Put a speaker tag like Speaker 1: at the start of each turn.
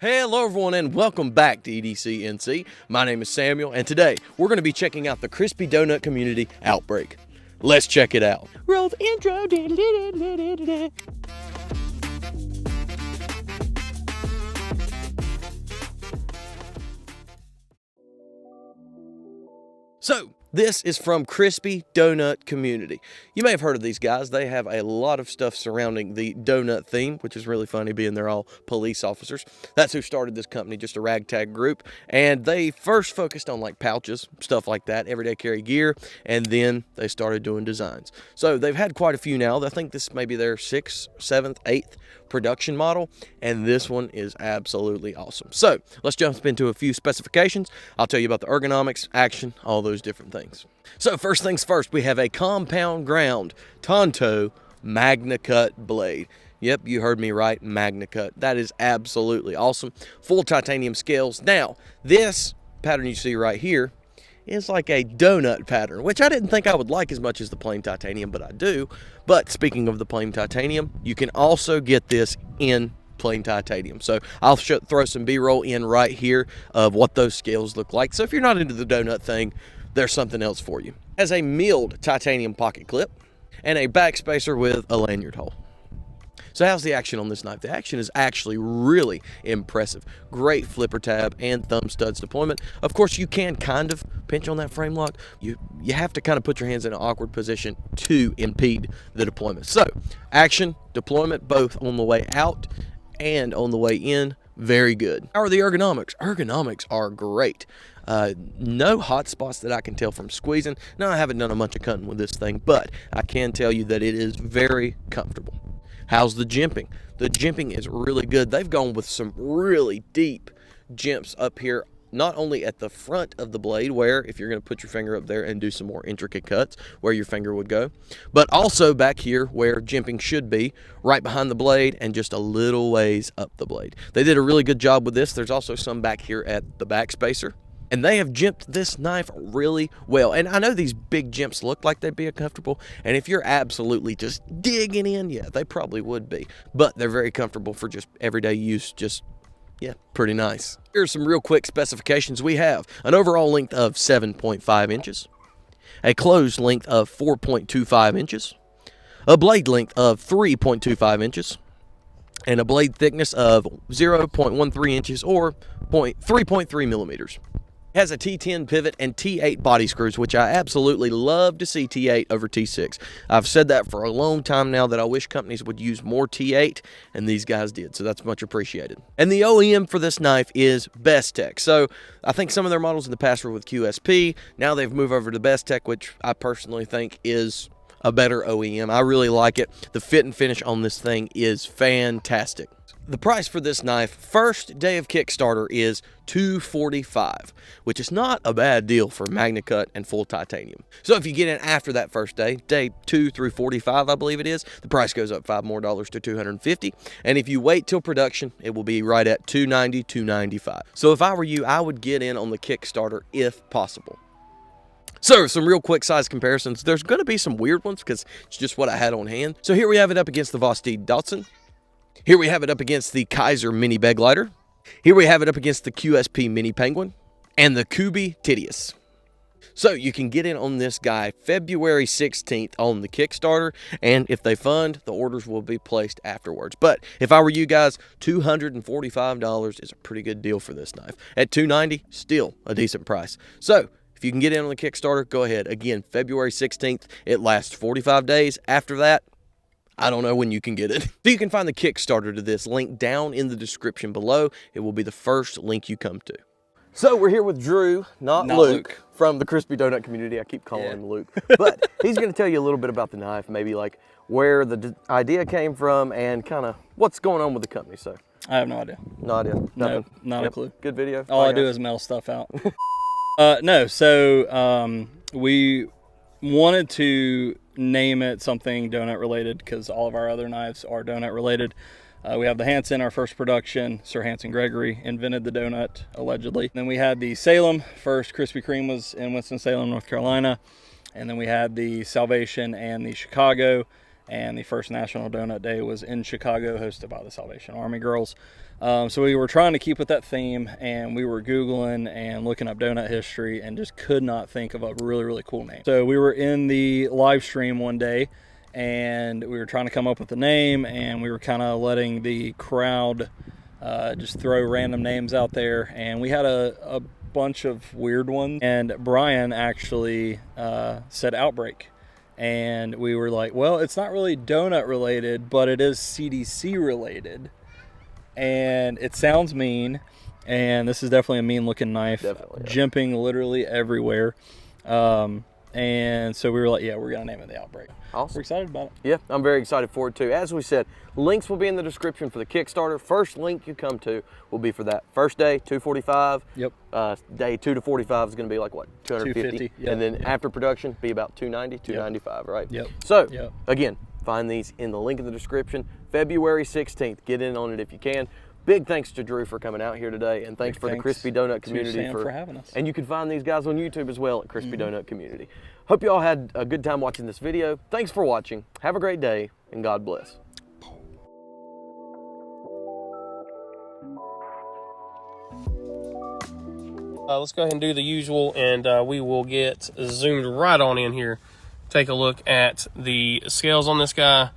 Speaker 1: Hello everyone and welcome back to EDCNC. My name is Samuel and today we're going to be checking out the Crispy Donut Community Outbreak. Let's check it out. Roll the intro. So, this is from Crispy Donut Community. You may have heard of these guys. They have a lot of stuff surrounding the donut theme, which is really funny being they're all police officers. That's who started this company, just a ragtag group. And they first focused on like pouches, stuff like that, everyday carry gear, and then they started doing designs. So they've had quite a few now. I think this may be their 6th, 7th, 8th production model, and this one is absolutely awesome. So let's jump into a few specifications. I'll tell you about the ergonomics, action, all those different things. So first things first, we have a compound ground Tonto Magnacut blade. Yep, you heard me right, Magnacut. That is absolutely awesome. Full titanium scales. Now, this pattern you see right here is like a donut pattern, which I didn't think I would like as much as the plain titanium, but I do. But speaking of the plain titanium, you can also get this in plain titanium. So I'll throw some B-roll in right here of what those scales look like. So if you're not into the donut thing, there's something else for you. It has a milled titanium pocket clip and a backspacer with a lanyard hole. So how's the action on this knife? The action is actually really impressive. Great flipper tab and thumb studs deployment. Of course, you can kind of pinch on that frame lock. You have to kind of put your hands in an awkward position to impede the deployment. So action, deployment, both on the way out and on the way in, very good. How are the ergonomics? Ergonomics are great. No hot spots that I can tell from squeezing. Now, I haven't done a bunch of cutting with this thing, but I can tell you that it is very comfortable. How's the jimping? The jimping is really good. They've gone with some really deep jimps up here, not only at the front of the blade, where if you're going to put your finger up there and do some more intricate cuts where your finger would go, but also back here where jimping should be, right behind the blade and just a little ways up the blade. They did a really good job with this. There's also some back here at the back spacer. And they have jimped this knife really well. And I know these big jimps look like they'd be uncomfortable. And if you're absolutely just digging in, yeah, they probably would be. But they're very comfortable for just everyday use. Just, yeah, pretty nice. Here's some real quick specifications. We have an overall length of 7.5 inches, a closed length of 4.25 inches, a blade length of 3.25 inches, and a blade thickness of 0.13 inches or 3.3 millimeters. It has a T10 pivot and T8 body screws, which I absolutely love to see T8 over T6. I've said that for a long time now, that I wish companies would use more T8, and these guys did, so that's much appreciated. And the OEM for this knife is Bestech. So I think some of their models in the past were with QSP. Now they've moved over to Bestech, which I personally think is a better OEM. I really like it. The fit and finish on this thing is fantastic. The price for this knife, first day of Kickstarter, is $245, which is not a bad deal for Magnacut and full titanium. So if you get in after that first day, day 2 through 45, I believe it is, the price goes up $5 more to $250. And if you wait till production, it will be right at $290, $295. So if I were you, I would get in on the Kickstarter if possible. So some real quick size comparisons. There's going to be some weird ones because it's just what I had on hand. So here we have it up against the Vosteed Datsun. Here we have it up against the Kaiser Mini Bag Lighter. Here we have it up against the QSP Mini Penguin and the Kubi Titius. So you can get in on this guy February 16th on the Kickstarter, and if they fund, the orders will be placed afterwards. But if I were you guys, $245 is a pretty good deal for this knife. At $290, still a decent price. So if you can get in on the Kickstarter, go ahead. Again, February 16th, it lasts 45 days. After that, I don't know when you can get it. So you can find the Kickstarter to this link down in the description below. It will be the first link you come to. So we're here with Drew, not Luke, from the Crispy Donut Community. I keep calling him Luke. But he's going to tell you a little bit about the knife, maybe like where the idea came from and kind of what's going on with the company. So
Speaker 2: I have no idea.
Speaker 1: No idea? Nothing?
Speaker 2: No, not a clue.
Speaker 1: Good video?
Speaker 2: All I do is mail stuff out. We wanted to name it something donut related because all of our other knives are donut related. We have the Hanson, our first production. Sir Hanson Gregory invented the donut, allegedly. Then we had the Salem. First Krispy Kreme was in Winston-Salem, North Carolina. And then we had the Salvation and the Chicago. And the first National Donut Day was in Chicago, hosted by the Salvation Army girls. So we were trying to keep with that theme, and we were Googling and looking up donut history and just could not think of a really, really cool name. So we were in the live stream one day, and we were trying to come up with a name, and we were kind of letting the crowd just throw random names out there, and we had a bunch of weird ones, and Brian actually said Outbreak. And we were like, well, it's not really donut related, but it is CDC related. And it sounds mean, and this is definitely a mean looking knife.
Speaker 1: Definitely, yeah.
Speaker 2: Jimping literally everywhere. And so we were like, yeah, we're gonna name it the Outbreak.
Speaker 1: Awesome.
Speaker 2: We're excited about it.
Speaker 1: Yeah, I'm very excited for it too. As we said, links will be in the description for the Kickstarter. First link you come to will be for that. First day, $245.
Speaker 2: Yep.
Speaker 1: Day 2 to 45 is going to be like what, 250?
Speaker 2: 250, yep,
Speaker 1: And then
Speaker 2: yep.
Speaker 1: after production, be about 290, 295, right?
Speaker 2: Yep.
Speaker 1: So,
Speaker 2: Yep.
Speaker 1: again, find these in the link in the description. February 16th. Get in on it if you can. Big thanks to Drew for coming out here today, and thanks for the Crispy Donut community
Speaker 2: Sam for having us.
Speaker 1: And you can find these guys on YouTube as well at Crispy Donut Community. Hope you all had a good time watching this video. Thanks for watching. Have a great day, and God bless.
Speaker 3: Let's go ahead and do the usual, and we will get zoomed right on in here. Take a look at the scales on this guy.